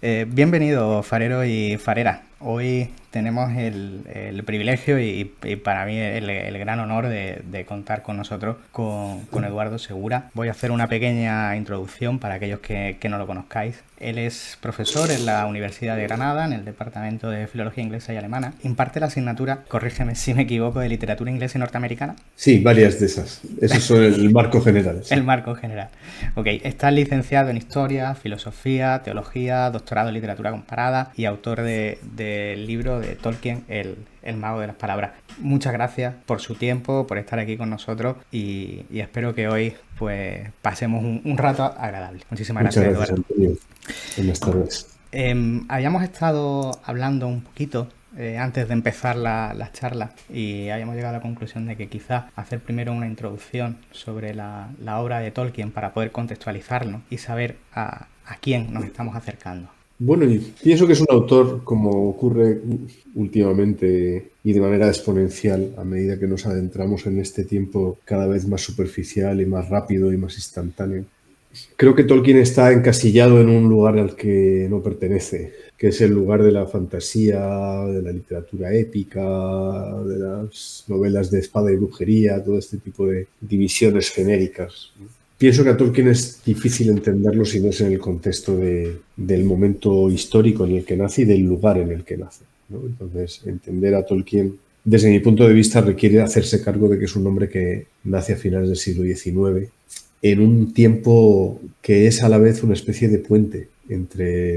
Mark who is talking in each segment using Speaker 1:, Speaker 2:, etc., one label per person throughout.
Speaker 1: Bienvenido, farero y farera. Hoy tenemos el privilegio y para mí el gran honor de contar con nosotros con Eduardo Segura. Voy a hacer una pequeña introducción para aquellos que no lo conozcáis. Él es profesor en la Universidad de Granada, en el Departamento de Filología Inglesa y Alemana. Imparte la asignatura, corrígeme si me equivoco, de literatura inglesa y norteamericana.
Speaker 2: Sí, varias de esas. Esos son el marco general. Sí.
Speaker 1: El marco general. Ok, está licenciado en Historia, Filosofía, Teología, doctorado en Literatura Comparada y autor del libro de Tolkien, el mago de las palabras. Muchas gracias por su tiempo, por estar aquí con nosotros y espero que hoy pues pasemos un rato agradable. Muchísimas
Speaker 2: Muchas
Speaker 1: gracias,
Speaker 2: gracias,
Speaker 1: Eduardo.
Speaker 2: Antonio. Buenas tardes.
Speaker 1: Habíamos estado hablando un poquito antes de empezar la charla y habíamos llegado a la conclusión de que quizás hacer primero una introducción sobre la obra de Tolkien para poder contextualizarnos y saber a quién nos estamos acercando.
Speaker 2: Bueno, y pienso que es un autor, como ocurre últimamente y de manera exponencial a medida que nos adentramos en este tiempo cada vez más superficial y más rápido y más instantáneo. Creo que Tolkien está encasillado en un lugar al que no pertenece, que es el lugar de la fantasía, de la literatura épica, de las novelas de espada y brujería, todo este tipo de divisiones genéricas. Pienso que a Tolkien es difícil entenderlo si no es en el contexto del momento histórico en el que nace y del lugar en el que nace, ¿no? Entonces, entender a Tolkien, desde mi punto de vista, requiere hacerse cargo de que es un hombre que nace a finales del siglo XIX, en un tiempo que es a la vez una especie de puente entre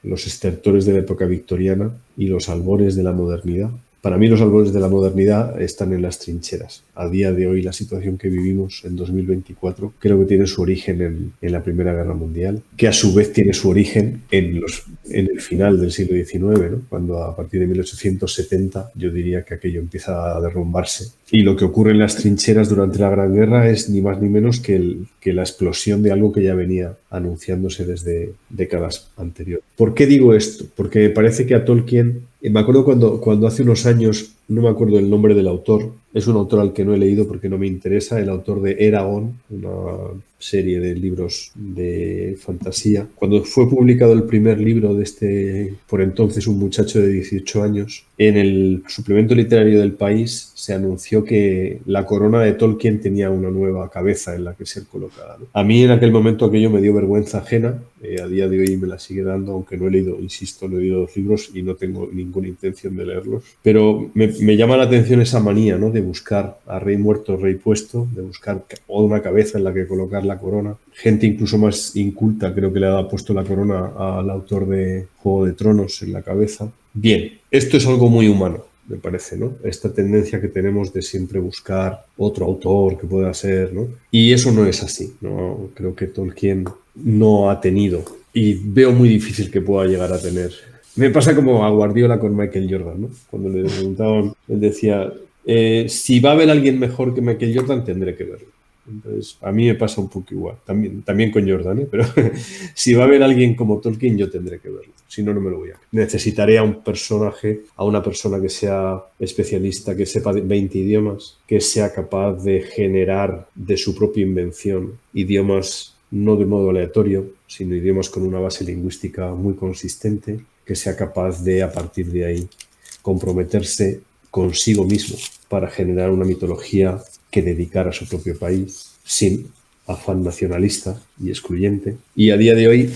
Speaker 2: los estertores de la época victoriana y los albores de la modernidad. Para mí los albores de la modernidad están en las trincheras. A día de hoy la situación que vivimos en 2024 creo que tiene su origen en la Primera Guerra Mundial, que a su vez tiene su origen en el final del siglo XIX, ¿no? Cuando a partir de 1870 yo diría que aquello empieza a derrumbarse. Y lo que ocurre en las trincheras durante la Gran Guerra es ni más ni menos que la explosión de algo que ya venía anunciándose desde décadas anteriores. ¿Por qué digo esto? Porque me parece que a Tolkien, me acuerdo cuando hace unos años, no me acuerdo el nombre del autor, es un autor al que no he leído porque no me interesa, el autor de Eragon, una serie de libros de fantasía. Cuando fue publicado el primer libro de este, por entonces un muchacho de 18 años, en el suplemento literario del País se anunció que la corona de Tolkien tenía una nueva cabeza en la que ser colocada, ¿no? A mí en aquel momento aquello me dio vergüenza ajena, a día de hoy me la sigue dando, aunque no he leído, insisto, no he leído los libros y no tengo ninguna intención de leerlos, pero me llama la atención esa manía, ¿no?, de buscar a rey muerto, rey puesto, de buscar una cabeza en la que colocar la corona. Gente incluso más inculta creo que le ha puesto la corona al autor de Juego de Tronos en la cabeza. Bien, esto es algo muy humano, me parece, ¿no? Esta tendencia que tenemos de siempre buscar otro autor que pueda ser, ¿no? Y eso no es así, ¿no? Creo que Tolkien no ha tenido y veo muy difícil que pueda llegar a tener. Me pasa como a Guardiola con Michael Jordan, ¿no? Cuando le preguntaban, él decía, si va a haber alguien mejor que Michael Jordan, tendré que verlo. Entonces, a mí me pasa un poco igual, también con Jordan, ¿eh? Pero si va a haber alguien como Tolkien, yo tendré que verlo, si no, no me lo voy a ver. Necesitaré a un personaje, a una persona que sea especialista, que sepa 20 idiomas, que sea capaz de generar de su propia invención idiomas no de modo aleatorio, sino idiomas con una base lingüística muy consistente, que sea capaz de, a partir de ahí, comprometerse consigo mismo para generar una mitología que dedicar a su propio país sin afán nacionalista y excluyente. Y a día de hoy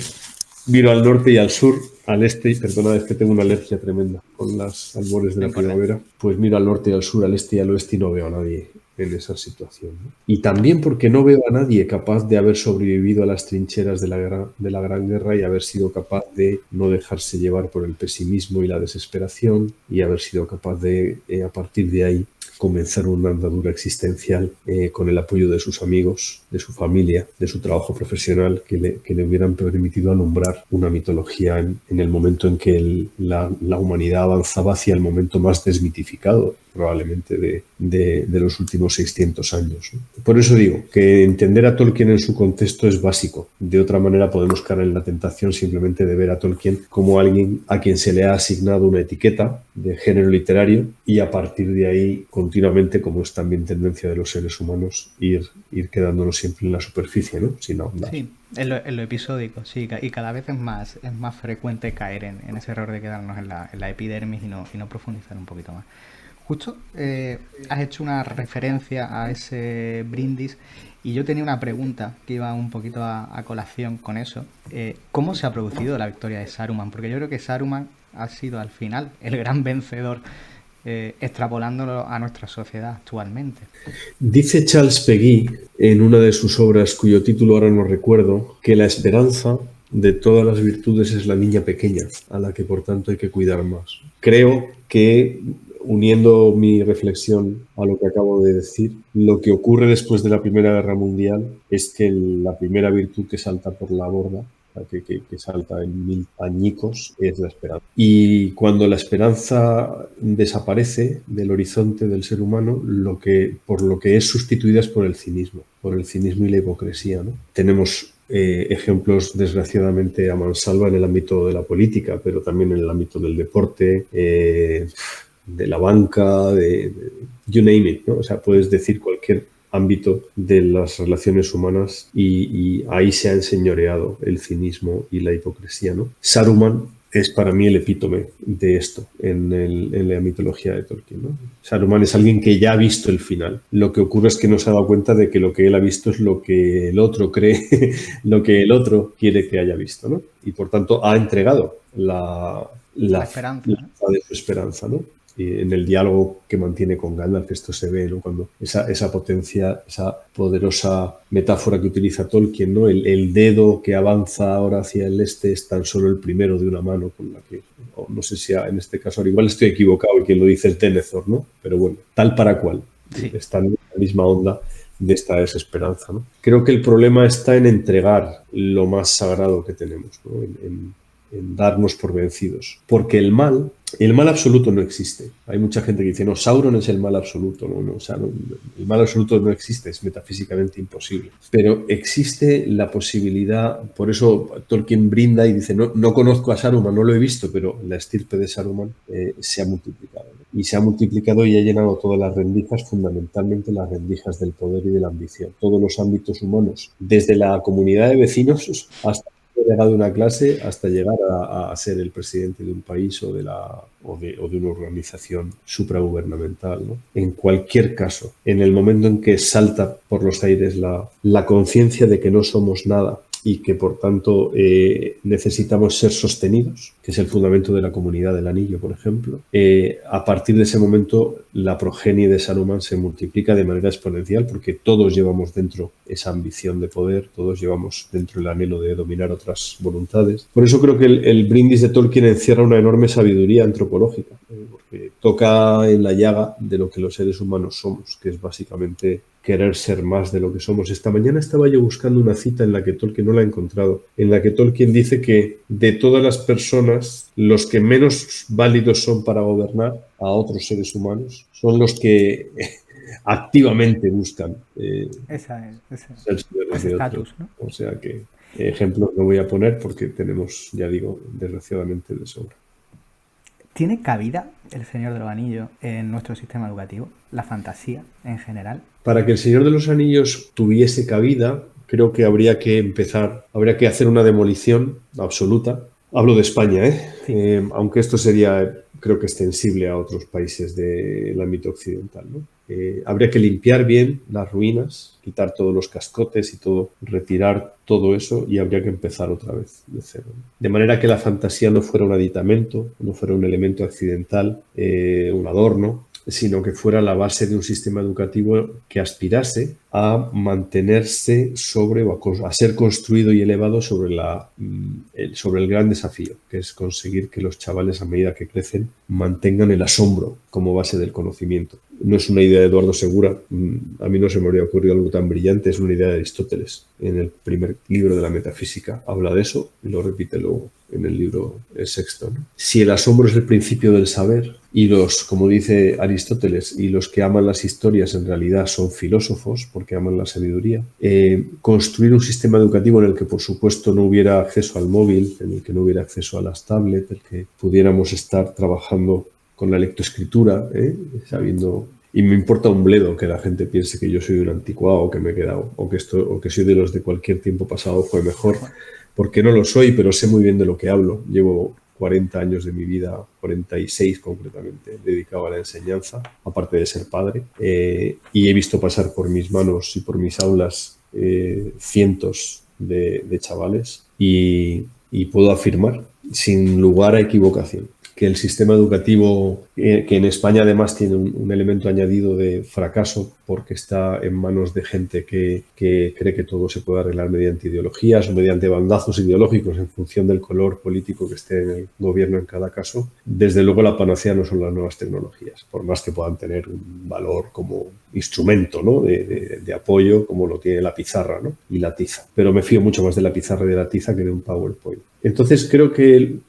Speaker 2: miro al norte y al sur, al este, perdona, es que tengo una alergia tremenda con las albores de la primavera, pues miro al norte y al sur, al este y al oeste y no veo a nadie en esa situación, ¿no? Y también porque no veo a nadie capaz de haber sobrevivido a las trincheras de la Gran Guerra y haber sido capaz de no dejarse llevar por el pesimismo y la desesperación y haber sido capaz de, a partir de ahí, comenzar una andadura existencial con el apoyo de sus amigos, de su familia, de su trabajo profesional, que le hubieran permitido alumbrar una mitología en el momento en que la humanidad avanzaba hacia el momento más desmitificado, probablemente, de los últimos 600 años, ¿no? Por eso digo que entender a Tolkien en su contexto es básico. De otra manera podemos caer en la tentación simplemente de ver a Tolkien como alguien a quien se le ha asignado una etiqueta de género literario y a partir de ahí, con continuamente, como es también tendencia de los seres humanos, ir quedándonos siempre en la superficie, ¿no? Sin ahondar.
Speaker 1: Sí, en lo episódico, sí, y cada vez es más frecuente caer en ese error de quedarnos en la epidermis y no profundizar un poquito más. Justo has hecho una referencia a ese brindis y yo tenía una pregunta que iba un poquito a colación con eso. ¿Cómo se ha producido la victoria de Saruman? Porque yo creo que Saruman ha sido al final el gran vencedor, extrapolándolo a nuestra sociedad actualmente.
Speaker 2: Dice Charles Peguy en una de sus obras, cuyo título ahora no recuerdo, que la esperanza de todas las virtudes es la niña pequeña, a la que por tanto hay que cuidar más. Creo que, uniendo mi reflexión a lo que acabo de decir, lo que ocurre después de la Primera Guerra Mundial es que la primera virtud que salta por la borda, que salta en 1000 añicos, es la esperanza. Y cuando la esperanza desaparece del horizonte del ser humano, por lo que es sustituida es por el cinismo y la hipocresía, ¿no? Tenemos ejemplos, desgraciadamente, a mansalva en el ámbito de la política, pero también en el ámbito del deporte, de la banca, you name it, ¿no? O sea, puedes decir cualquier ámbito de las relaciones humanas y ahí se ha enseñoreado el cinismo y la hipocresía, ¿no? Saruman es para mí el epítome de esto en la mitología de Tolkien, ¿no? Saruman es alguien que ya ha visto el final. Lo que ocurre es que no se ha dado cuenta de que lo que él ha visto es lo que el otro cree, lo que el otro quiere que haya visto, ¿no? Y por tanto ha entregado la
Speaker 1: esperanza, ¿no?
Speaker 2: de su esperanza, ¿no? Y en el diálogo que mantiene con Gandalf, esto se ve, ¿no? Cuando esa potencia, esa poderosa metáfora que utiliza Tolkien, ¿no? El dedo que avanza ahora hacia el este es tan solo el primero de una mano con la que, no sé si en este caso, igual estoy equivocado y quien lo dice es Denethor, ¿no? Pero bueno, tal para cual. Sí. Está en la misma onda de esta desesperanza, ¿no? Creo que el problema está en entregar lo más sagrado que tenemos, ¿no? En darnos por vencidos. Porque el mal absoluto no existe. Hay mucha gente que dice, no, Sauron es el mal absoluto. No, o sea, no, el mal absoluto no existe, es metafísicamente imposible. Pero existe la posibilidad, por eso Tolkien brinda y dice, no conozco a Saruman, no lo he visto, pero la estirpe de Saruman se ha multiplicado. Y se ha multiplicado y ha llenado todas las rendijas, fundamentalmente las rendijas del poder y de la ambición. Todos los ámbitos humanos, desde la comunidad de vecinos hasta delegado de una clase hasta llegar a ser el presidente de un país o de una organización supragubernamental, ¿no? En cualquier caso, en el momento en que salta por los aires la conciencia de que no somos nada y que por tanto necesitamos ser sostenidos, que es el fundamento de la comunidad del anillo, por ejemplo, a partir de ese momento la progenie de Saruman se multiplica de manera exponencial porque todos llevamos dentro esa ambición de poder, todos llevamos dentro el anhelo de dominar otras voluntades. Por eso creo que el brindis de Tolkien encierra una enorme sabiduría antropológica, porque toca en la llaga de lo que los seres humanos somos, que es básicamente querer ser más de lo que somos. Esta mañana estaba yo buscando una cita en la que Tolkien, no la he encontrado, en la que Tolkien dice que de todas las personas, los que menos válidos son para gobernar a otros seres humanos son los que activamente buscan
Speaker 1: ese
Speaker 2: estatus, ¿no? O sea que ejemplos no voy a poner porque tenemos, ya digo, desgraciadamente de sobra.
Speaker 1: ¿Tiene cabida el Señor de los Anillos en nuestro sistema educativo? ¿La fantasía en general?
Speaker 2: Para que el Señor de los Anillos tuviese cabida, creo que habría que hacer una demolición absoluta. Hablo de España,
Speaker 1: Sí.
Speaker 2: Aunque esto sería, creo que extensible a otros países del ámbito occidental, ¿no? Habría que limpiar bien las ruinas, quitar todos los cascotes y todo, retirar todo eso y habría que empezar otra vez de cero, ¿no? De manera que la fantasía no fuera un aditamento, no fuera un elemento accidental, un adorno, sino que fuera la base de un sistema educativo que aspirase a mantenerse a ser construido y elevado sobre el gran desafío, que es conseguir que los chavales, a medida que crecen, mantengan el asombro como base del conocimiento. No es una idea de Eduardo Segura, a mí no se me habría ocurrido algo tan brillante, es una idea de Aristóteles. En el primer libro de la metafísica habla de eso y lo repite luego en el libro sexto, ¿no? Si el asombro es el principio del saber y como dice Aristóteles, y los que aman las historias en realidad son filósofos porque aman la sabiduría, construir un sistema educativo en el que por supuesto no hubiera acceso al móvil, en el que no hubiera acceso a las tablets, en el que pudiéramos estar trabajando con la lectoescritura, sabiendo Y me importa un bledo que la gente piense que yo soy un anticuado o que me he quedado, o que soy de los de cualquier tiempo pasado fue mejor, porque no lo soy, pero sé muy bien de lo que hablo. Llevo 40 años de mi vida, 46 concretamente, dedicado a la enseñanza, aparte de ser padre, y he visto pasar por mis manos y por mis aulas cientos de chavales y puedo afirmar, sin lugar a equivocación, que el sistema educativo, que en España además tiene un elemento añadido de fracaso porque está en manos de gente que cree que todo se puede arreglar mediante ideologías o mediante bandazos ideológicos en función del color político que esté en el gobierno en cada caso. Desde luego la panacea no son las nuevas tecnologías, por más que puedan tener un valor como instrumento, ¿no?, de apoyo, como lo tiene la pizarra, ¿no?, y la tiza. Pero me fío mucho más de la pizarra y de la tiza que de un PowerPoint. Entonces creo que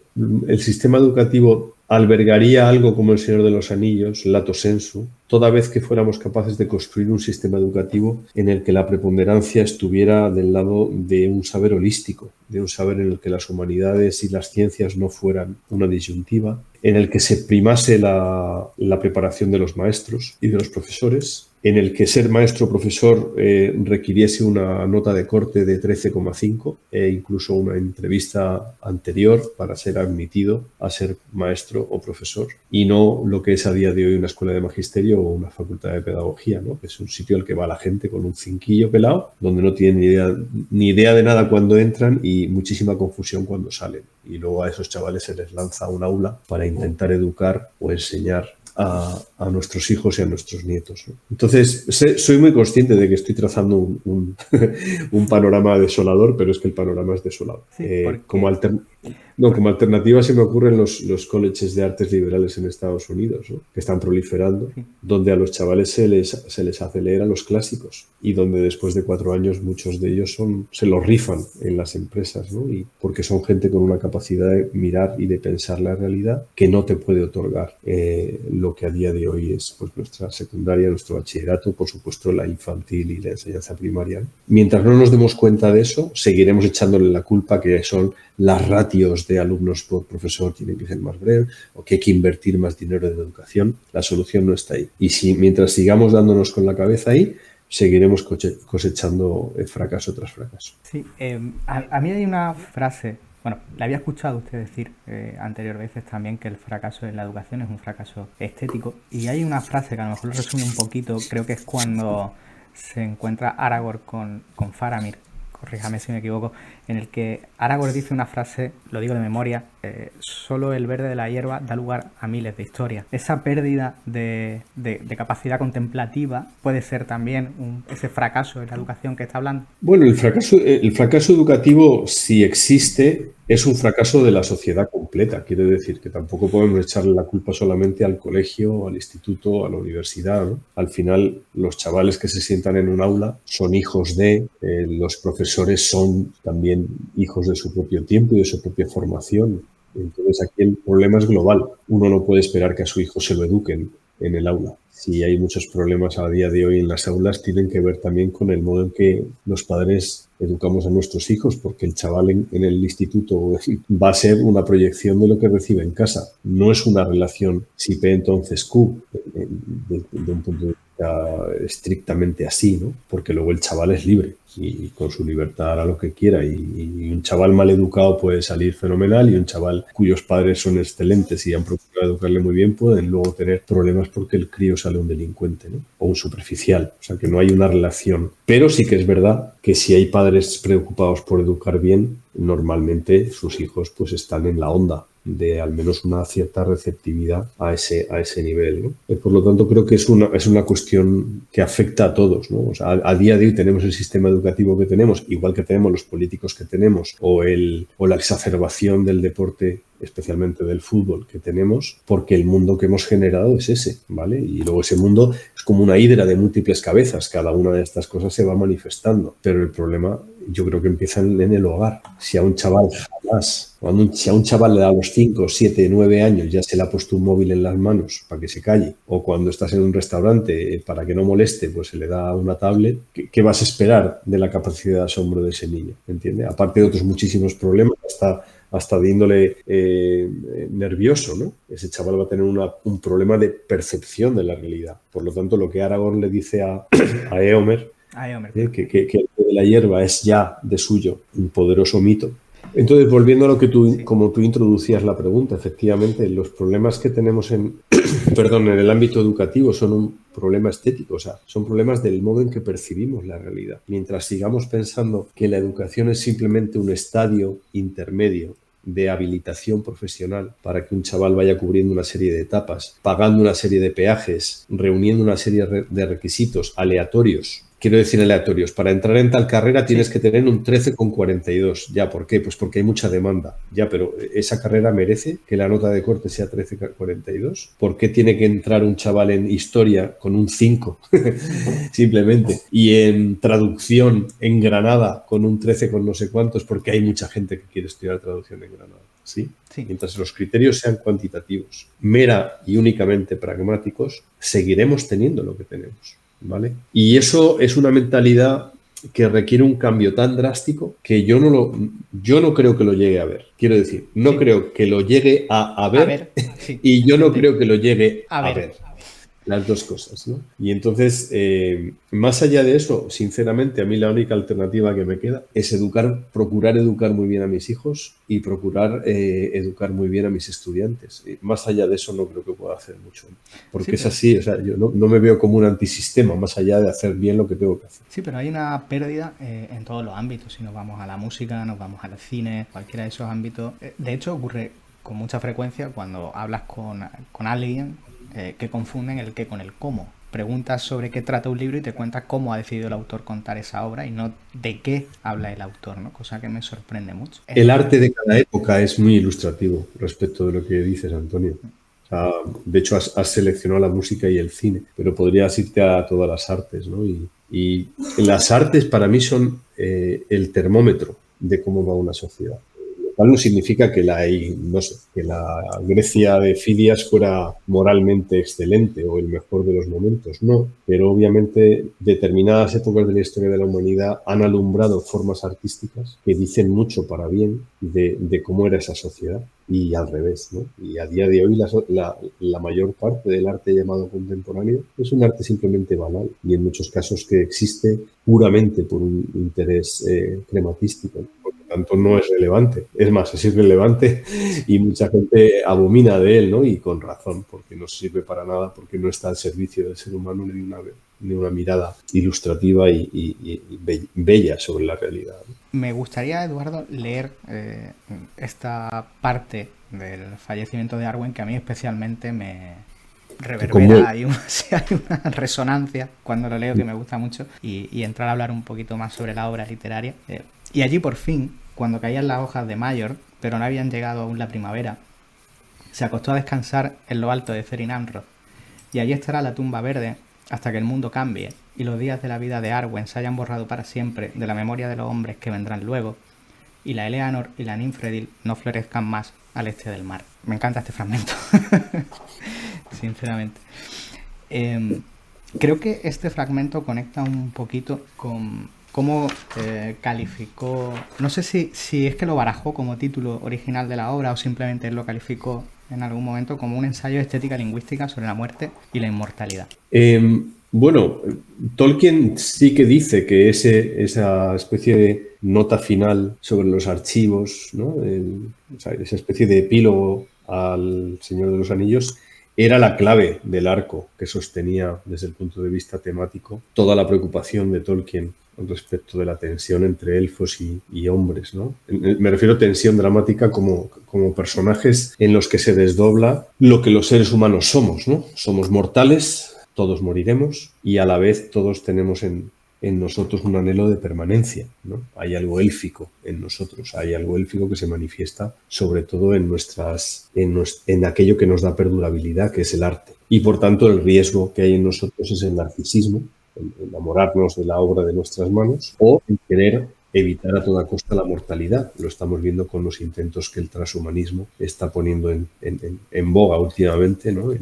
Speaker 2: el sistema educativo albergaría algo como el Señor de los Anillos, lato sensu, toda vez que fuéramos capaces de construir un sistema educativo en el que la preponderancia estuviera del lado de un saber holístico, de un saber en el que las humanidades y las ciencias no fueran una disyuntiva, en el que se primase la preparación de los maestros y de los profesores, en el que ser maestro o profesor requiriese una nota de corte de 13,5 e incluso una entrevista anterior para ser admitido a ser maestro o profesor, y no lo que es a día de hoy una escuela de magisterio o una facultad de pedagogía, ¿no?, que es un sitio al que va la gente con un cinquillo pelado, donde no tienen ni idea de nada cuando entran y muchísima confusión cuando salen. Y luego a esos chavales se les lanza a un aula para intentar educar o enseñar a nuestros hijos y a nuestros nietos, ¿no? Entonces, soy muy consciente de que estoy trazando un panorama desolador, pero es que el panorama es desolador.
Speaker 1: Sí,
Speaker 2: Como alternativa se me ocurren los colleges de artes liberales en Estados Unidos, ¿no?, que están proliferando, sí, donde a los chavales se les hace leer a los clásicos y donde después de 4 años muchos de ellos se los rifan en las empresas, ¿no?, y porque son gente con una capacidad de mirar y de pensar la realidad que no te puede otorgar lo que a día de hoy es, pues, nuestra secundaria, nuestro bachillerato, por supuesto la infantil y la enseñanza primaria. Mientras no nos demos cuenta de eso, seguiremos echándole la culpa que son las ratios de alumnos por profesor tienen que ser más breves o que hay que invertir más dinero en educación. La solución no está ahí. Y mientras sigamos dándonos con la cabeza ahí, seguiremos cosechando fracaso tras fracaso.
Speaker 1: Sí, a mí hay una frase, bueno, la había escuchado usted decir anterior veces también, que el fracaso en la educación es un fracaso estético, y hay una frase que a lo mejor lo resume un poquito, creo que es cuando se encuentra Aragorn con Faramir, corríjame si me equivoco, en el que Aragorn dice una frase, lo digo de memoria, solo el verde de la hierba da lugar a miles de historias. Esa pérdida de capacidad contemplativa puede ser también ese fracaso en la educación que está hablando.
Speaker 2: Bueno, el fracaso educativo, si existe, es un fracaso de la sociedad completa. Quiere decir que tampoco podemos echarle la culpa solamente al colegio, al instituto, a la universidad, ¿no? Al final, los chavales que se sientan en un aula son hijos los profesores son también hijos de su propio tiempo y de su propia formación. Entonces, aquí el problema es global. Uno no puede esperar que a su hijo se lo eduquen en el aula. Si hay muchos problemas a día de hoy en las aulas, tienen que ver también con el modo en que los padres educamos a nuestros hijos, porque el chaval en el instituto va a ser una proyección de lo que recibe en casa. No es una relación si P entonces Q, de un punto de vista estrictamente así, ¿no? Porque luego el chaval es libre y con su libertad hará lo que quiera, y un chaval mal educado puede salir fenomenal, y un chaval cuyos padres son excelentes y han procurado educarle muy bien pueden luego tener problemas porque el crío sale un delincuente, ¿no?, o un superficial. O sea, que no hay una relación. Pero sí que es verdad que si hay padres preocupados por educar bien, normalmente sus hijos pues están en la onda de al menos una cierta receptividad a ese nivel, ¿no? Por lo tanto, creo que es una cuestión que afecta a todos, ¿no? O sea, a día de hoy tenemos el sistema educativo que tenemos, igual que tenemos los políticos que tenemos, o la exacerbación del deporte, especialmente del fútbol, que tenemos, porque el mundo que hemos generado es ese, ¿vale? Y luego ese mundo es como una hidra de múltiples cabezas, cada una de estas cosas se va manifestando, pero el problema yo creo que empieza en el hogar. Si a un chaval si a un chaval le da a los 5, 7, 9 años ya se le ha puesto un móvil en las manos para que se calle, o cuando estás en un restaurante para que no moleste, pues se le da una tablet, ¿qué vas a esperar de la capacidad de asombro de ese niño? ¿Entiendes? Aparte de otros muchísimos problemas, hasta de índole nervioso, ¿no? Ese chaval va a tener un problema de percepción de la realidad. Por lo tanto, lo que Aragorn le dice a Éomer, que de la hierba es ya de suyo un poderoso mito. Entonces, volviendo a lo que como tú introducías la pregunta, efectivamente, los problemas que tenemos en el ámbito educativo son un problema estético, o sea, son problemas del modo en que percibimos la realidad. Mientras sigamos pensando que la educación es simplemente un estadio intermedio de habilitación profesional para que un chaval vaya cubriendo una serie de etapas, pagando una serie de peajes, reuniendo una serie de requisitos aleatorios. Quiero decir aleatorios. Para entrar en tal carrera tienes que tener un 13,42. ¿Ya? ¿Por qué? Pues porque hay mucha demanda. Ya, pero ¿esa carrera merece que la nota de corte sea 13,42? ¿Por qué tiene que entrar un chaval en historia con un 5? Simplemente. Y en traducción en Granada con un 13 con no sé cuántos, porque hay mucha gente que quiere estudiar traducción en Granada. ¿Sí? Mientras los criterios sean cuantitativos, mera y únicamente pragmáticos, seguiremos teniendo lo que tenemos. ¿Vale? Y eso es una mentalidad que requiere un cambio tan drástico que yo no creo que lo llegue a ver. Quiero decir, no creo que lo llegue a ver, y yo no creo que lo llegue a ver. Las dos cosas, ¿no? Y entonces, más allá de eso, sinceramente, a mí la única alternativa que me queda es procurar educar muy bien a mis hijos y procurar educar muy bien a mis estudiantes. Más allá de eso no creo que pueda hacer mucho, porque es así, o sea, yo no me veo como un antisistema, más allá de hacer bien lo que tengo que hacer.
Speaker 1: Sí, pero hay una pérdida en todos los ámbitos. Si nos vamos a la música, nos vamos al cine, cualquiera de esos ámbitos. De hecho, ocurre con mucha frecuencia cuando hablas con alguien que confunden el qué con el cómo. Preguntas sobre qué trata un libro y te cuenta cómo ha decidido el autor contar esa obra y no de qué habla el autor, ¿no? Cosa que me sorprende mucho.
Speaker 2: El arte de cada época es muy ilustrativo respecto de lo que dices, Antonio. O sea, de hecho, has seleccionado la música y el cine, pero podrías irte a todas las artes, ¿no? Y las artes para mí son el termómetro de cómo va una sociedad. Lo cual no significa que la Grecia de Fidias fuera moralmente excelente o el mejor de los momentos, no. Pero obviamente determinadas épocas de la historia de la humanidad han alumbrado formas artísticas que dicen mucho para bien de cómo era esa sociedad y al revés, ¿no? Y a día de hoy la mayor parte del arte llamado contemporáneo es un arte simplemente banal y en muchos casos que existe puramente por un interés crematístico. Tanto no es relevante. Es más, es irrelevante y mucha gente abomina de él, ¿no? Y con razón, porque no sirve para nada, porque no está al servicio del ser humano ni una mirada ilustrativa y bella sobre la realidad, ¿no?
Speaker 1: Me gustaría, Eduardo, leer esta parte del fallecimiento de Arwen que a mí especialmente me reverbera. Hay una resonancia cuando lo leo que me gusta mucho y entrar a hablar un poquito más sobre la obra literaria. Y allí por fin, cuando caían las hojas de mayor, pero no habían llegado aún la primavera, se acostó a descansar en lo alto de Ferin Amroth. Y allí estará la tumba verde hasta que el mundo cambie y los días de la vida de Arwen se hayan borrado para siempre de la memoria de los hombres que vendrán luego, y la Eleanor y la Ninfredil no florezcan más al este del mar. Me encanta este fragmento, sinceramente. Creo que este fragmento conecta un poquito con cómo calificó, no sé si es que lo barajó como título original de la obra o simplemente él lo calificó en algún momento como un ensayo de estética lingüística sobre la muerte y la inmortalidad.
Speaker 2: Bueno, Tolkien sí que dice que esa especie de nota final sobre los archivos, ¿no? O sea, esa especie de epílogo al Señor de los Anillos era la clave del arco que sostenía desde el punto de vista temático toda la preocupación de Tolkien respecto de la tensión entre elfos y hombres, ¿no? Me refiero a tensión dramática como personajes en los que se desdobla lo que los seres humanos somos, ¿no? Somos mortales, todos moriremos y a la vez todos tenemos en nosotros un anhelo de permanencia, ¿no? Hay algo élfico en nosotros, hay algo élfico que se manifiesta sobre todo en aquello que nos da perdurabilidad, que es el arte. Y por tanto el riesgo que hay en nosotros es el narcisismo, el enamorarnos de la obra de nuestras manos o el querer evitar a toda costa la mortalidad. Lo estamos viendo con los intentos que el transhumanismo está poniendo en boga últimamente, ¿no?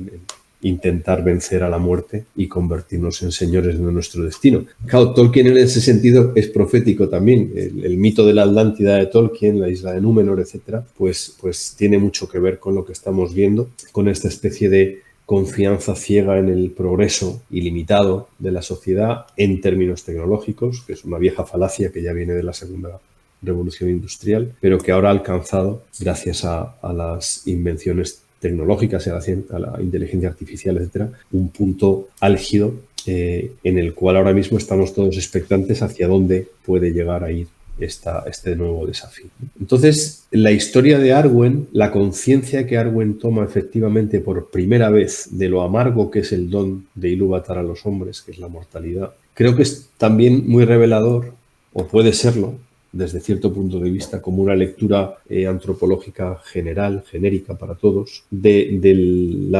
Speaker 2: intentar vencer a la muerte y convertirnos en señores de nuestro destino. Claro, Tolkien en ese sentido es profético también. El mito de la Atlántida de Tolkien, la isla de Númenor, etcétera, pues tiene mucho que ver con lo que estamos viendo, con esta especie de confianza ciega en el progreso ilimitado de la sociedad en términos tecnológicos, que es una vieja falacia que ya viene de la Segunda Revolución Industrial, pero que ahora ha alcanzado, gracias a las invenciones tecnológicas y a la inteligencia artificial, etcétera, un punto álgido en el cual ahora mismo estamos todos expectantes hacia dónde puede llegar a ir este nuevo desafío. Entonces, la historia de Arwen, la conciencia que Arwen toma efectivamente por primera vez de lo amargo que es el don de Ilúvatar a los hombres, que es la mortalidad, creo que es también muy revelador, o puede serlo, desde cierto punto de vista, como una lectura antropológica general, genérica para todos, del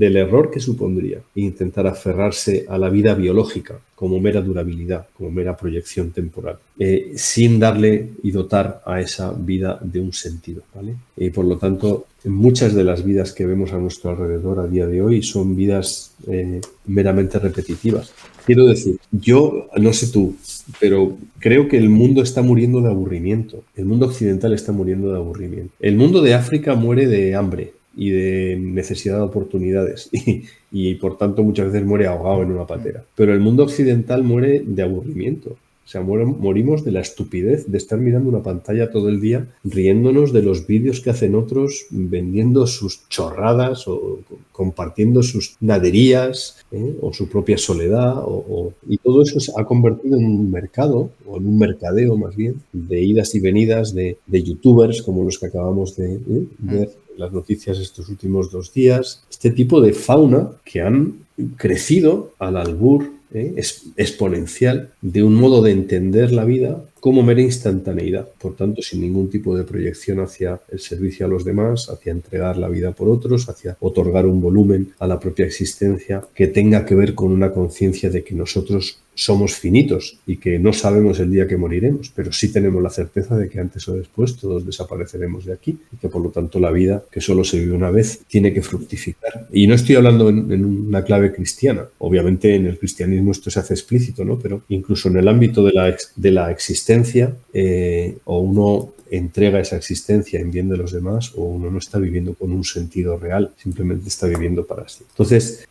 Speaker 2: error que supondría intentar aferrarse a la vida biológica como mera durabilidad, como mera proyección temporal, sin darle y dotar a esa vida de un sentido, ¿vale? Y por lo tanto, muchas de las vidas que vemos a nuestro alrededor a día de hoy son vidas meramente repetitivas. Quiero decir, yo, no sé tú, pero creo que el mundo está muriendo de aburrimiento. El mundo occidental está muriendo de aburrimiento. El mundo de África muere de hambre y de necesidad de oportunidades y por tanto muchas veces muere ahogado en una patera. Pero el mundo occidental muere de aburrimiento. O sea, morimos de la estupidez de estar mirando una pantalla todo el día, riéndonos de los vídeos que hacen otros, vendiendo sus chorradas o compartiendo sus naderías o su propia soledad. Y todo eso se ha convertido en un mercado, o en un mercadeo más bien, de idas y venidas de youtubers como los que acabamos de ver las noticias estos últimos 2 días. Este tipo de fauna que han crecido al albur exponencial de un modo de entender la vida como mera instantaneidad, por tanto sin ningún tipo de proyección hacia el servicio a los demás, hacia entregar la vida por otros, hacia otorgar un volumen a la propia existencia que tenga que ver con una conciencia de que nosotros somos finitos y que no sabemos el día que moriremos, pero sí tenemos la certeza de que antes o después todos desapareceremos de aquí y que por lo tanto la vida, que solo se vive una vez, tiene que fructificar. Y no estoy hablando en una clave cristiana, obviamente en el cristianismo esto se hace explícito, ¿no? Pero incluso en el ámbito de la existencia, o uno entrega esa existencia en bien de los demás o uno no está viviendo con un sentido real, simplemente está viviendo para sí. Entonces,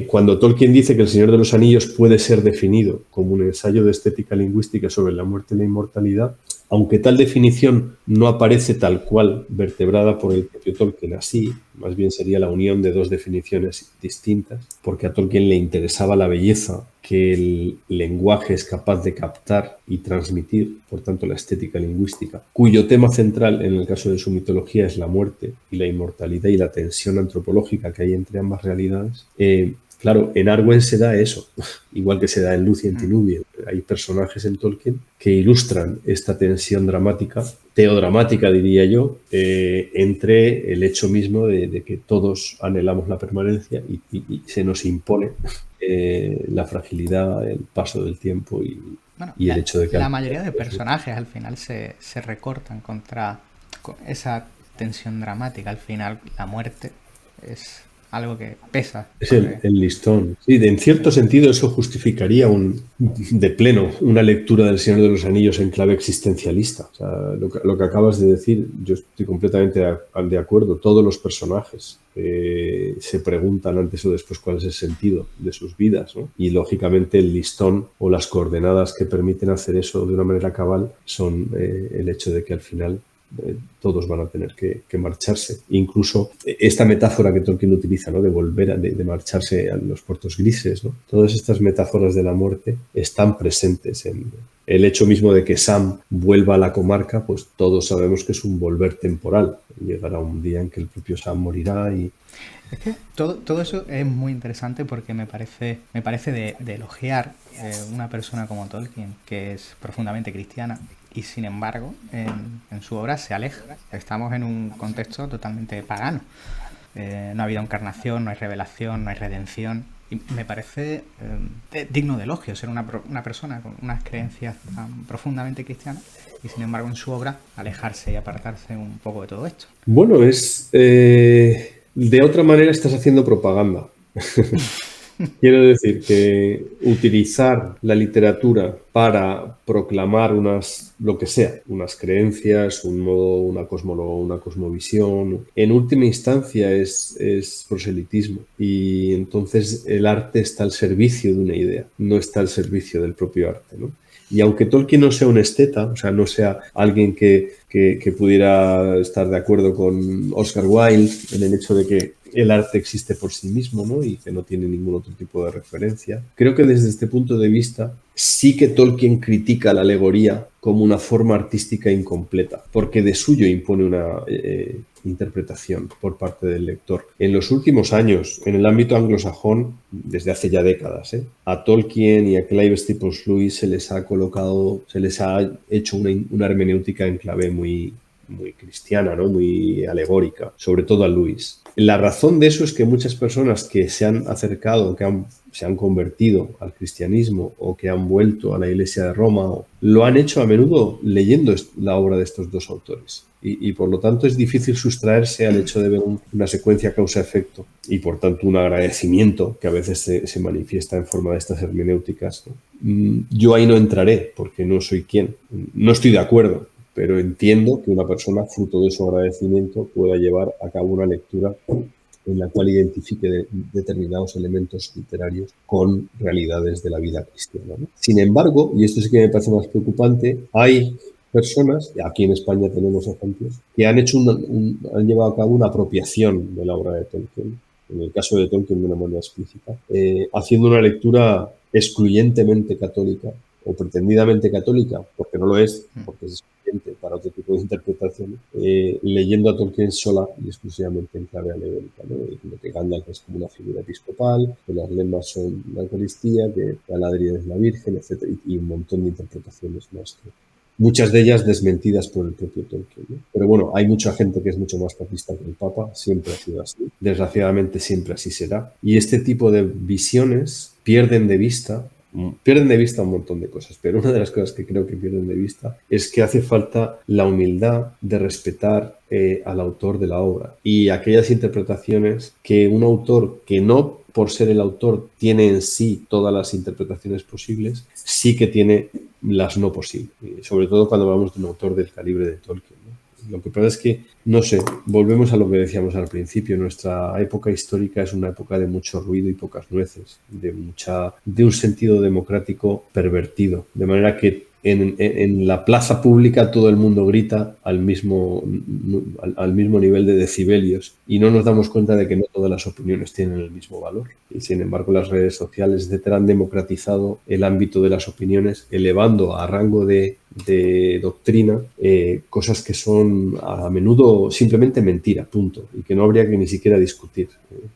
Speaker 2: cuando Tolkien dice que El Señor de los Anillos puede ser definido como un ensayo de estética lingüística sobre la muerte y la inmortalidad, aunque tal definición no aparece tal cual vertebrada por el propio Tolkien así, más bien sería la unión de 2 definiciones distintas, porque a Tolkien le interesaba la belleza que el lenguaje es capaz de captar y transmitir, por tanto la estética lingüística, cuyo tema central en el caso de su mitología es la muerte y la inmortalidad y la tensión antropológica que hay entre ambas realidades. Claro, en Arwen se da eso, igual que se da en Lúthien y Tinúbin. Hay personajes en Tolkien que ilustran esta tensión dramática, teodramática diría yo, entre el hecho mismo de que todos anhelamos la permanencia y se nos impone la fragilidad, el paso del tiempo y el hecho de que...
Speaker 1: La mayoría de personajes al final se recortan contra esa tensión dramática. Al final la muerte es algo que pesa.
Speaker 2: Es el listón. Sí, en cierto sentido eso justificaría de pleno una lectura del Señor de los Anillos en clave existencialista. O sea, lo que acabas de decir, yo estoy completamente de acuerdo. Todos los personajes se preguntan antes o después cuál es el sentido de sus vidas, ¿no? Y lógicamente el listón o las coordenadas que permiten hacer eso de una manera cabal son el hecho de que al final todos van a tener que marcharse. Incluso esta metáfora que Tolkien utiliza, ¿no? De volver de marcharse a los puertos grises, ¿no? Todas estas metáforas de la muerte están presentes en el hecho mismo de que Sam vuelva a la comarca, pues todos sabemos que es un volver temporal. Llegará un día en que el propio Sam morirá y...
Speaker 1: Es que todo eso es muy interesante porque me parece de elogiar una persona como Tolkien, que es profundamente cristiana, y sin embargo en su obra se aleja. Estamos en un contexto totalmente pagano. No ha habido encarnación, no hay revelación, no hay redención. Y me parece digno de elogio ser una persona con unas creencias tan profundamente cristianas y sin embargo en su obra alejarse y apartarse un poco de todo esto.
Speaker 2: Bueno, de otra manera estás haciendo propaganda. Quiero decir que utilizar la literatura para proclamar lo que sea, unas creencias, un modo, una cosmovisión, en última instancia es proselitismo. Y entonces el arte está al servicio de una idea, no está al servicio del propio arte, ¿no? Y aunque Tolkien no sea un esteta, o sea, no sea alguien que pudiera estar de acuerdo con Oscar Wilde en el hecho de que el arte existe por sí mismo, ¿no? Y que no tiene ningún otro tipo de referencia. Creo que desde este punto de vista sí que Tolkien critica la alegoría como una forma artística incompleta, porque de suyo impone una interpretación por parte del lector. En los últimos años, en el ámbito anglosajón, desde hace ya décadas, a Tolkien y a Clive Staples Lewis se les ha colocado, se les ha hecho una hermenéutica en clave muy cristiana, ¿no? Muy alegórica, sobre todo a Lewis. La razón de eso es que muchas personas que se han acercado, se han convertido al cristianismo o que han vuelto a la Iglesia de Roma, lo han hecho a menudo leyendo la obra de estos dos autores. Y por lo tanto es difícil sustraerse al hecho de ver una secuencia causa-efecto y por tanto un agradecimiento que a veces se manifiesta en forma de estas hermenéuticas, ¿no? Yo ahí no entraré porque no soy quien. No estoy de acuerdo, pero entiendo que una persona, fruto de su agradecimiento, pueda llevar a cabo una lectura en la cual identifique determinados elementos literarios con realidades de la vida cristiana, ¿no? Sin embargo, y esto sí que me parece más preocupante, hay personas, y aquí en España tenemos ejemplos, que han llevado a cabo una apropiación de la obra de Tolkien, en el caso de Tolkien de una manera explícita, haciendo una lectura excluyentemente católica o pretendidamente católica, porque no lo es, porque es excluyente para otro tipo de interpretaciones, leyendo a Tolkien sola y exclusivamente en clave alegórica, ¿no? Lo que Gandalf es como una figura episcopal, que las lenguas son la Eucaristía, que Galadriel es la Virgen, etc. Y un montón de interpretaciones más que muchas de ellas desmentidas por el propio Tolkien, ¿no? Pero bueno, hay mucha gente que es mucho más papista que el Papa, siempre ha sido así, desgraciadamente siempre así será. Y este tipo de visiones pierden de vista un montón de cosas, pero una de las cosas que creo que pierden de vista es que hace falta la humildad de respetar al autor de la obra y aquellas interpretaciones que un autor que no por ser el autor tiene en sí todas las interpretaciones posibles, sí que tiene las no posibles, sobre todo cuando hablamos de un autor del calibre de Tolkien, ¿no? Lo que pasa es que, no sé, volvemos a lo que decíamos al principio, nuestra época histórica es una época de mucho ruido y pocas nueces, de un sentido democrático pervertido, de manera que en la plaza pública todo el mundo grita al mismo nivel de decibelios y no nos damos cuenta de que no todas las opiniones tienen el mismo valor. Y sin embargo las redes sociales, etcétera, han democratizado el ámbito de las opiniones, elevando a rango de doctrina cosas que son a menudo simplemente mentira, punto, y que no habría que ni siquiera discutir.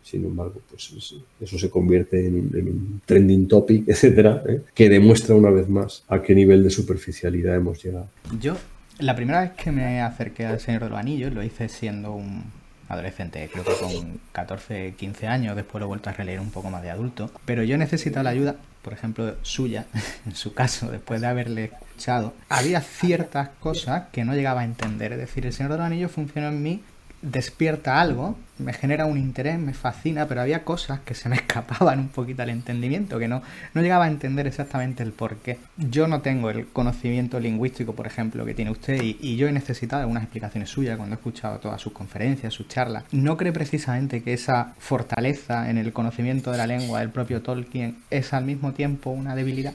Speaker 2: Sin embargo, pues eso se convierte en un trending topic, etcétera, que demuestra una vez más a qué nivel de superficialidad hemos llegado.
Speaker 1: Yo, la primera vez que me acerqué al Señor de los Anillos, lo hice siendo un adolescente, creo que con 14, 15 años, después lo he vuelto a releer un poco más de adulto, pero yo necesitaba la ayuda, por ejemplo, suya, en su caso, después de haberle escuchado, había ciertas cosas que no llegaba a entender, es decir, el Señor de los Anillos funciona en mí, despierta algo, me genera un interés, me fascina, pero había cosas que se me escapaban un poquito al entendimiento, que no llegaba a entender exactamente el por qué. Yo no tengo el conocimiento lingüístico, por ejemplo, que tiene usted, y yo he necesitado algunas explicaciones suyas cuando he escuchado todas sus conferencias, sus charlas. ¿No cree precisamente que esa fortaleza en el conocimiento de la lengua del propio Tolkien es al mismo tiempo una debilidad?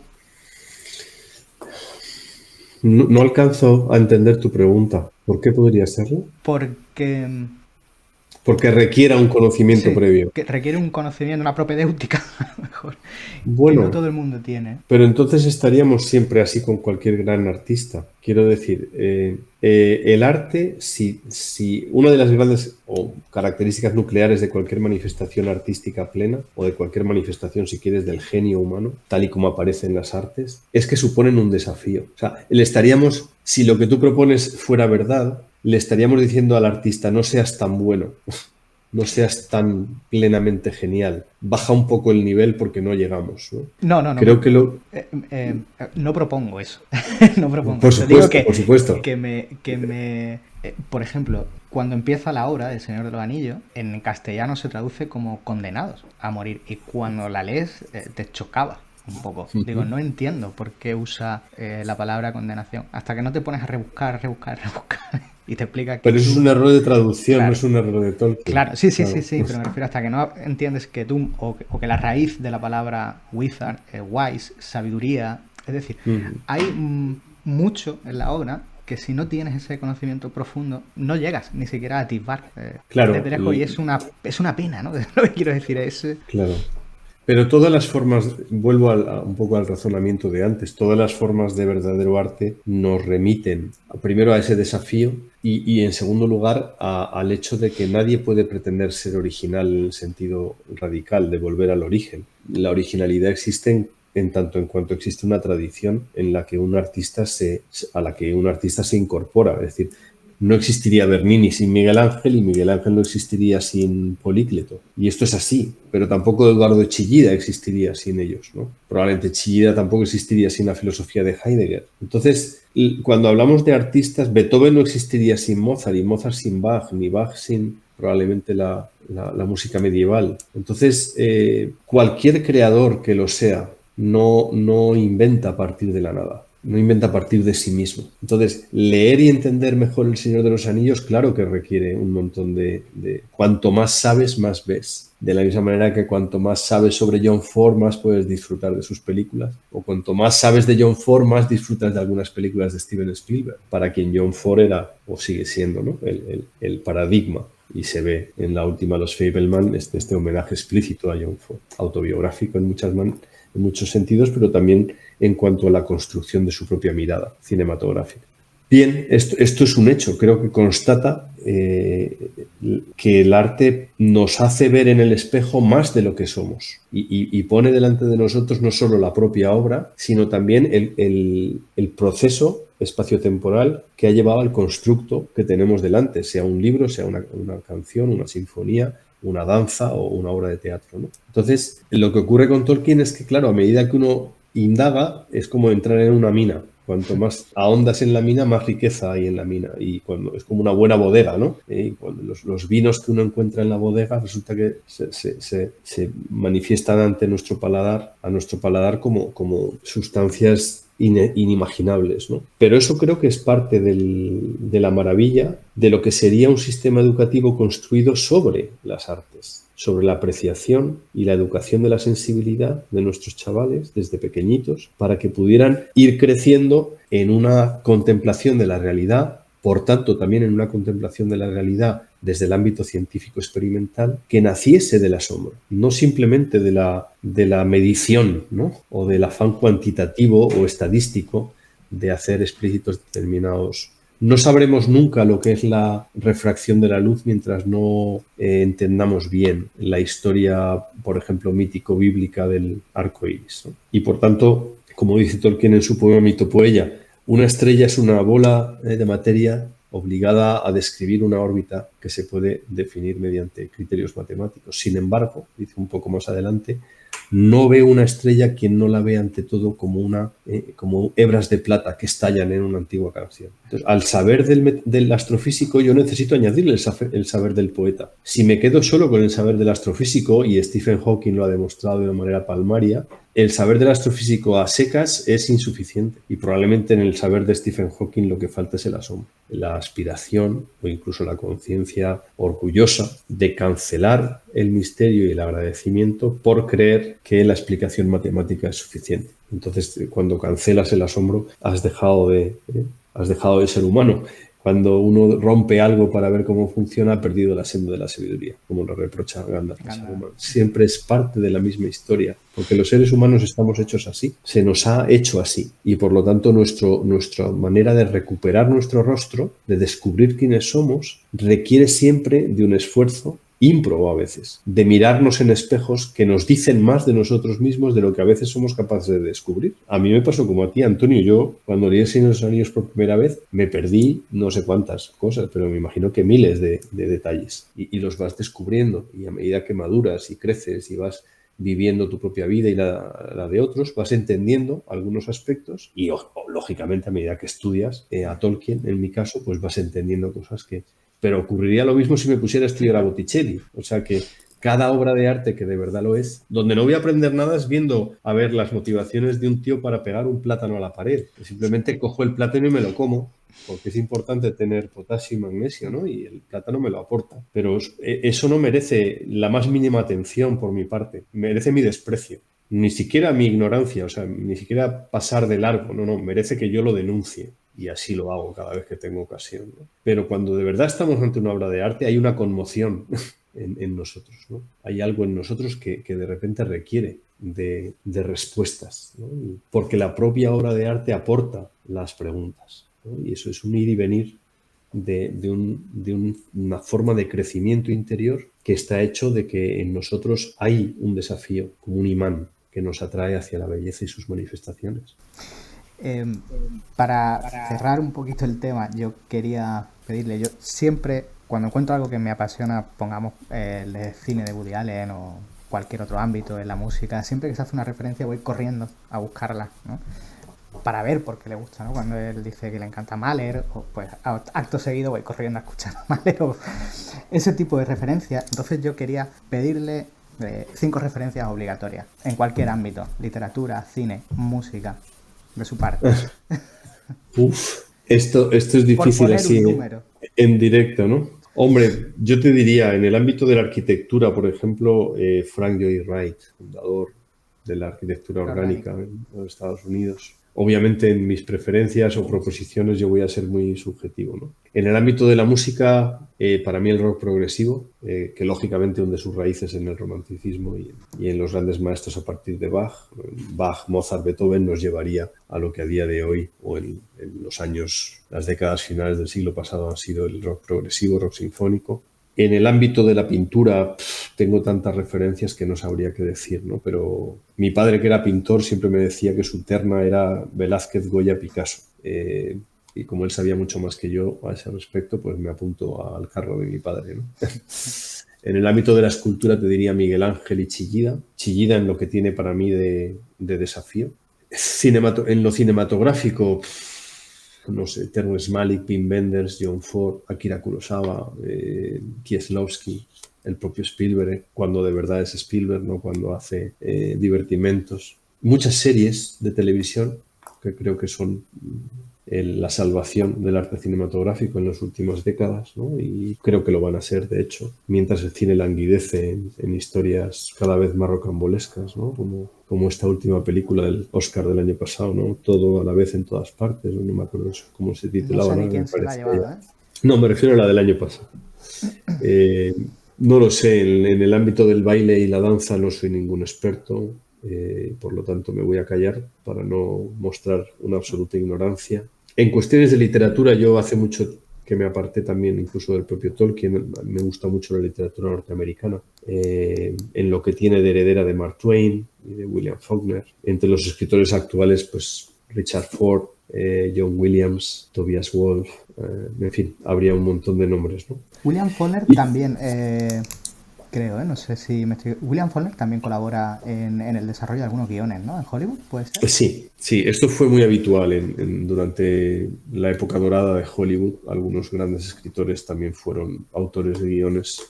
Speaker 2: No alcanzo a entender tu pregunta. ¿Por qué podría serlo?
Speaker 1: Porque
Speaker 2: requiera un conocimiento previo.
Speaker 1: Que requiere un conocimiento, una propedéutica, a lo mejor,
Speaker 2: bueno,
Speaker 1: que no todo el mundo tiene.
Speaker 2: Pero entonces estaríamos siempre así con cualquier gran artista. Quiero decir, el arte, si una de las grandes características nucleares de cualquier manifestación artística plena, o de cualquier manifestación, si quieres, del genio humano, tal y como aparece en las artes, es que suponen un desafío. O sea, si lo que tú propones fuera verdad, le estaríamos diciendo al artista, no seas tan bueno. no seas tan plenamente genial. Baja un poco el nivel porque no llegamos, ¿no?
Speaker 1: No,
Speaker 2: Creo que
Speaker 1: no propongo eso. No propongo
Speaker 2: Por
Speaker 1: eso. Digo
Speaker 2: supuesto, por supuesto.
Speaker 1: por ejemplo, cuando empieza la obra del Señor de los Anillos, en castellano se traduce como condenados a morir. Y cuando la lees, te chocaba un poco. Digo, no entiendo por qué usa la palabra condenación. Hasta que no te pones a rebuscar y te explica que
Speaker 2: Pero eso es un error de traducción,
Speaker 1: claro,
Speaker 2: no es un error de Tolkien.
Speaker 1: claro, sí,
Speaker 2: Claro.
Speaker 1: pero me refiero hasta que no entiendes que tú, o que la raíz de la palabra wizard, wise, sabiduría, es decir, hay mucho en la obra que si no tienes ese conocimiento profundo, no llegas ni siquiera a atisbar
Speaker 2: Claro,
Speaker 1: desde lejos, y es una pena, ¿no? Lo que quiero decir es...
Speaker 2: claro. Pero todas las formas, vuelvo un poco al razonamiento de antes, todas las formas de verdadero arte nos remiten primero a ese desafío y en segundo lugar al hecho de que nadie puede pretender ser original en el sentido radical de volver al origen. La originalidad existe en tanto en cuanto existe una tradición en la que a la que un artista se incorpora. Es decir, no existiría Bernini sin Miguel Ángel y Miguel Ángel no existiría sin Polícleto. Y esto es así, pero tampoco Eduardo Chillida existiría sin ellos, ¿no? Probablemente Chillida tampoco existiría sin la filosofía de Heidegger. Entonces, cuando hablamos de artistas, Beethoven no existiría sin Mozart y Mozart sin Bach, ni Bach sin probablemente la música medieval. Entonces, cualquier creador que lo sea no inventa a partir de la nada. No inventa a partir de sí mismo. Entonces, leer y entender mejor El Señor de los Anillos, claro que requiere un montón de... Cuanto más sabes, más ves. De la misma manera que cuanto más sabes sobre John Ford, más puedes disfrutar de sus películas. O cuanto más sabes de John Ford, más disfrutas de algunas películas de Steven Spielberg, para quien John Ford era, o sigue siendo, ¿no? el paradigma. Y se ve en la última Los Fabelman este homenaje explícito a John Ford, autobiográfico en muchos sentidos, pero también en cuanto a la construcción de su propia mirada cinematográfica. Bien, esto es un hecho, creo que constata que el arte nos hace ver en el espejo más de lo que somos y pone delante de nosotros no solo la propia obra, sino también el proceso espaciotemporal que ha llevado al constructo que tenemos delante, sea un libro, sea una canción, una sinfonía, una danza o una obra de teatro, ¿no? Entonces, lo que ocurre con Tolkien es que, claro, a medida que uno indaga, es como entrar en una mina. Cuanto más ahondas en la mina, más riqueza hay en la mina. Y cuando es como una buena bodega, ¿no? Y cuando los vinos que uno encuentra en la bodega resulta que se manifiestan ante nuestro paladar como sustancias inimaginables, ¿no? Pero eso creo que es parte de la maravilla de lo que sería un sistema educativo construido sobre las artes, sobre la apreciación y la educación de la sensibilidad de nuestros chavales desde pequeñitos para que pudieran ir creciendo en una contemplación de la realidad, por tanto también en una contemplación de la realidad desde el ámbito científico experimental, que naciese del asombro, no simplemente de la medición, ¿no? O del afán cuantitativo o estadístico de hacer explícitos determinados. No sabremos nunca lo que es la refracción de la luz mientras no entendamos bien la historia, por ejemplo, mítico-bíblica del arco iris, ¿no? Y por tanto, como dice Tolkien en su poema Mitopoeia, una estrella es una bola de materia obligada a describir una órbita que se puede definir mediante criterios matemáticos. Sin embargo, dice un poco más adelante, no ve una estrella quien no la ve ante todo como hebras de plata que estallan en una antigua canción. Entonces, al saber del astrofísico, yo necesito añadirle el saber del poeta. Si me quedo solo con el saber del astrofísico, y Stephen Hawking lo ha demostrado de una manera palmaria, el saber del astrofísico a secas es insuficiente y probablemente en el saber de Stephen Hawking lo que falta es el asombro, la aspiración o incluso la conciencia orgullosa de cancelar el misterio y el agradecimiento por creer que la explicación matemática es suficiente. Entonces, cuando cancelas el asombro, has dejado de ser humano. Cuando uno rompe algo para ver cómo funciona, ha perdido la senda de la sabiduría, como lo reprocha Gandalf. Siempre es parte de la misma historia, porque los seres humanos estamos hechos así, se nos ha hecho así, y por lo tanto nuestra manera de recuperar nuestro rostro, de descubrir quiénes somos, requiere siempre de un esfuerzo ímprobo a veces, de mirarnos en espejos que nos dicen más de nosotros mismos de lo que a veces somos capaces de descubrir. A mí me pasó como a ti, Antonio. Yo, cuando leí El Señor de los Anillos por primera vez, me perdí no sé cuántas cosas, pero me imagino que miles de detalles. Y los vas descubriendo. Y a medida que maduras y creces y vas viviendo tu propia vida y la de otros, vas entendiendo algunos aspectos y, lógicamente, a medida que estudias a Tolkien, en mi caso, pues vas entendiendo cosas que... Pero ocurriría lo mismo si me pusiera a estudiar a Botticelli. O sea que cada obra de arte que de verdad lo es, donde no voy a aprender nada es viendo a ver las motivaciones de un tío para pegar un plátano a la pared. Simplemente cojo el plátano y me lo como, porque es importante tener potasio y magnesio, ¿no? Y el plátano me lo aporta. Pero eso no merece la más mínima atención por mi parte. Merece mi desprecio. Ni siquiera mi ignorancia, o sea, ni siquiera pasar de largo. No, merece que yo lo denuncie. Y así lo hago cada vez que tengo ocasión, ¿no? Pero cuando de verdad estamos ante una obra de arte, hay una conmoción en nosotros, ¿no? Hay algo en nosotros que de repente requiere de respuestas, ¿no? Porque la propia obra de arte aporta las preguntas, ¿no? Y eso es un ir y venir de una forma de crecimiento interior que está hecho de que en nosotros hay un desafío, como un imán, que nos atrae hacia la belleza y sus manifestaciones.
Speaker 1: Para cerrar un poquito el tema, yo quería pedirle, yo siempre, cuando encuentro algo que me apasiona, pongamos el cine de Woody Allen o cualquier otro ámbito en la música, siempre que se hace una referencia voy corriendo a buscarla, ¿no? Para ver por qué le gusta, ¿no? Cuando él dice que le encanta Mahler, pues acto seguido voy corriendo a escuchar a Mahler o ese tipo de referencias. Entonces yo quería pedirle 5 referencias obligatorias en cualquier ámbito: literatura, cine, música, de su parte.
Speaker 2: Esto es difícil así en directo, ¿no? Hombre, yo te diría, en el ámbito de la arquitectura, por ejemplo, Frank Lloyd Wright, fundador de la arquitectura orgánica en los Estados Unidos. Obviamente, en mis preferencias o proposiciones yo voy a ser muy subjetivo, ¿no? En el ámbito de la música, para mí el rock progresivo, que lógicamente hunde sus raíces en el romanticismo y en los grandes maestros a partir de Bach, Mozart, Beethoven, nos llevaría a lo que a día de hoy o en los años, las décadas finales del siglo pasado han sido el rock progresivo, rock sinfónico. En el ámbito de la pintura tengo tantas referencias que no sabría qué decir, ¿no? Pero mi padre, que era pintor, siempre me decía que su terna era Velázquez, Goya, Picasso. Y como él sabía mucho más que yo a ese respecto, pues me apunto al carro de mi padre, ¿no? En el ámbito de la escultura te diría Miguel Ángel y Chillida. Chillida en lo que tiene para mí de desafío. En lo cinematográfico, no sé, Terrence Malick, Wim Wenders, John Ford, Akira Kurosawa, Kieslowski, el propio Spielberg, cuando de verdad es Spielberg, no cuando hace divertimentos. Muchas series de televisión que creo que son la salvación del arte cinematográfico en las últimas décadas, ¿no? Y creo que lo van a ser, de hecho, mientras el cine languidece en historias cada vez más rocambolescas, ¿no? Como esta última película del Oscar del año pasado, ¿no? Todo a la vez en todas partes, no me acuerdo cómo se titulaba.
Speaker 1: No sé ni quién se la ha llevado, ¿eh?
Speaker 2: No, me refiero a la del año pasado. No lo sé, en el ámbito del baile y la danza no soy ningún experto, por lo tanto me voy a callar para no mostrar una absoluta ignorancia. En cuestiones de literatura, yo hace mucho que me aparté también incluso del propio Tolkien. Me gusta mucho la literatura norteamericana, en lo que tiene de heredera de Mark Twain y de William Faulkner. Entre los escritores actuales, pues Richard Ford, John Williams, Tobias Wolff, en fin, habría un montón de nombres, ¿no?
Speaker 1: William Faulkner también, creo, no sé si me estoy... William Faulkner también colabora en el desarrollo de algunos guiones, ¿no? En Hollywood, ¿puede ser?
Speaker 2: Sí, esto fue muy habitual durante la época dorada de Hollywood. Algunos grandes escritores también fueron autores de guiones.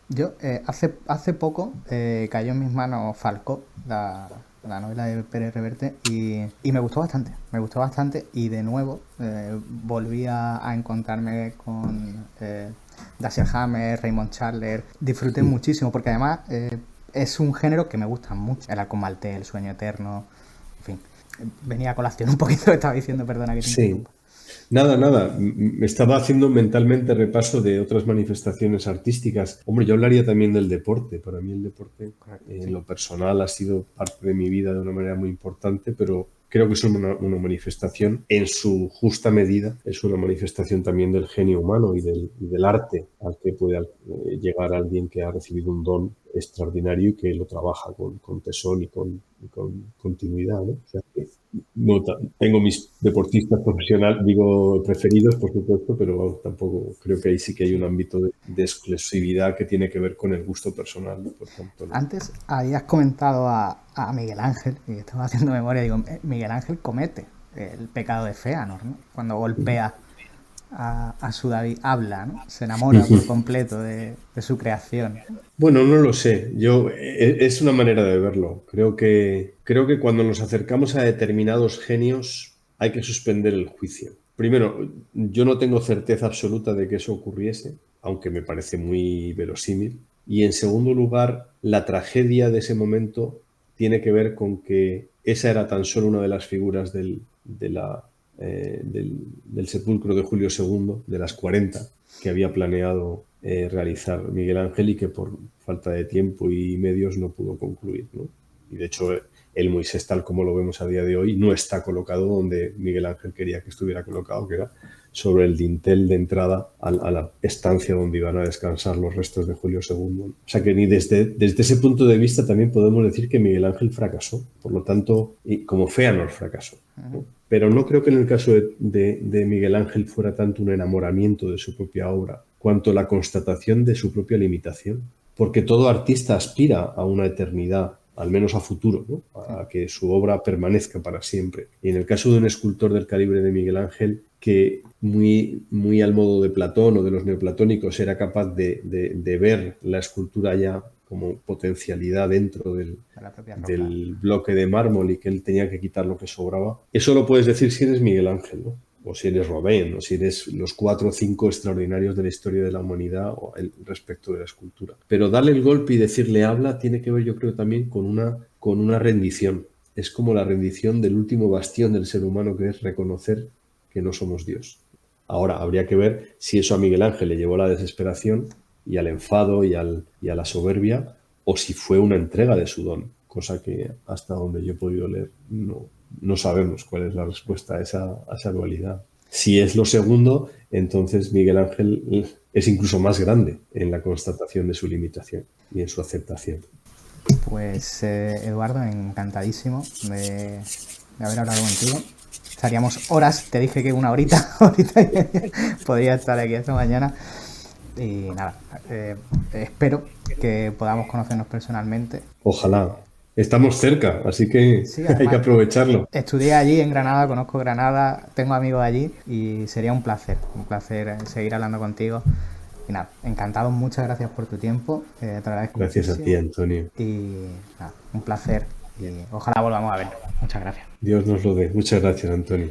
Speaker 1: Yo, hace poco cayó en mis manos Falcó, la novela de Pérez Reverte, y me gustó bastante, y de nuevo volví a encontrarme con Dashiell Hammett, Raymond Chandler. Disfruté muchísimo porque además es un género que me gusta mucho: el Halcón Maltés, El Sueño Eterno, en fin. Venía a colación un poquito lo que estaba diciendo, perdona que te interrumpa.
Speaker 2: Nada. Me estaba haciendo mentalmente repaso de otras manifestaciones artísticas. Hombre, yo hablaría también del deporte. Para mí el deporte, en lo personal, ha sido parte de mi vida de una manera muy importante, pero creo que es una manifestación en su justa medida, es una manifestación también del genio humano y del arte al que puede llegar alguien que ha recibido un don extraordinario y que lo trabaja con tesón y con continuidad, ¿no? O sea, no, tengo mis deportistas profesionales, digo, preferidos, por supuesto, pero vamos, tampoco creo que ahí sí que hay un ámbito de exclusividad que tiene que ver con el gusto personal, ¿no? Por tanto, no.
Speaker 1: Antes habías comentado a Miguel Ángel, y estaba haciendo memoria, digo, Miguel Ángel comete el pecado de Fëanor, ¿no? Cuando golpea a su David, habla, ¿no? Se enamora por completo de su creación.
Speaker 2: Bueno, no lo sé. Es una manera de verlo. Creo que cuando nos acercamos a determinados genios hay que suspender el juicio. Primero, yo no tengo certeza absoluta de que eso ocurriese, aunque me parece muy verosímil. Y en segundo lugar, la tragedia de ese momento tiene que ver con que esa era tan solo una de las figuras del sepulcro de Julio II, de las 40 que había planeado realizar Miguel Ángel y que por falta de tiempo y medios no pudo concluir, ¿no? Y de hecho el Moisés, tal como lo vemos a día de hoy, no está colocado donde Miguel Ángel quería que estuviera colocado, que era sobre el dintel de entrada a la estancia donde iban a descansar los restos de Julio II. O sea que ni desde ese punto de vista también podemos decir que Miguel Ángel fracasó, por lo tanto, y como Fëanor fracasó, ¿no? Pero no creo que en el caso de Miguel Ángel fuera tanto un enamoramiento de su propia obra, cuanto la constatación de su propia limitación. Porque todo artista aspira a una eternidad, al menos a futuro, ¿no? A que su obra permanezca para siempre. Y en el caso de un escultor del calibre de Miguel Ángel, que muy al modo de Platón o de los neoplatónicos era capaz de ver la escultura ya como potencialidad dentro del bloque de mármol y que él tenía que quitar lo que sobraba. Eso lo puedes decir si eres Miguel Ángel, ¿no? O si eres Rodin, o si eres los 4 o 5 extraordinarios de la historia de la humanidad o respecto de la escultura. Pero darle el golpe y decirle habla tiene que ver, yo creo, también con una rendición. Es como la rendición del último bastión del ser humano, que es reconocer que no somos Dios. Ahora, habría que ver si eso a Miguel Ángel le llevó a la desesperación y al enfado y a la soberbia, o si fue una entrega de su don, cosa que hasta donde yo he podido leer no sabemos cuál es la respuesta a esa dualidad. Si es lo segundo, entonces Miguel Ángel es incluso más grande en la constatación de su limitación y en su aceptación.
Speaker 1: Pues Eduardo, encantadísimo de haber hablado contigo. Estaríamos horas, te dije que una horita y media, podría estar aquí hasta mañana. Y nada, espero que podamos conocernos personalmente.
Speaker 2: Ojalá. Estamos cerca, así que sí, hay que aprovecharlo.
Speaker 1: Estudié allí en Granada, conozco Granada, tengo amigos allí y sería un placer seguir hablando contigo. Y nada, encantado, muchas gracias por tu tiempo. Te agradezco.
Speaker 2: Gracias muchísimo. A ti, Antonio.
Speaker 1: Y nada, un placer y ojalá volvamos a vernos. Muchas gracias.
Speaker 2: Dios nos lo dé. Muchas gracias, Antonio.